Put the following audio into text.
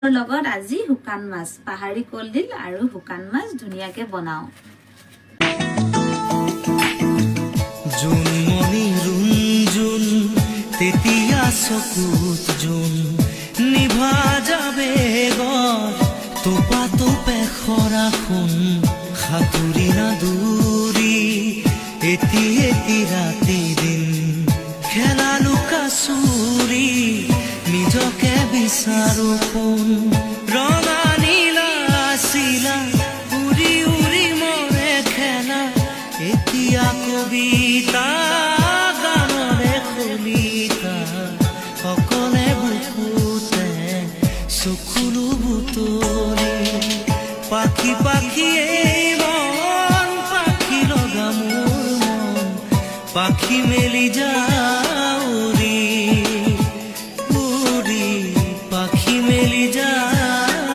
লগত আজি শুকান মাছ পাহাৰী কলডিল আৰু শুকান মাছ ধুনীয়াকে বনাও। জোনমণি ৰুণজোন তেতিয়া চকুত জোন নিভা যাবে গৰ তোপা তোপে খৰাখোন সাঁতুৰি নাদুৰি এটি এটি ৰাতি দিন খেলা লুকা চুৰি নিজকে বিচাৰো কোন ৰঙা নীলা আছিলা উৰি উৰি মৰে খেলা এতিয়া কবিতা গানৰে কলিতা সকলে বুকুতে চকুলো বুটলি পাখি পাখিয়ে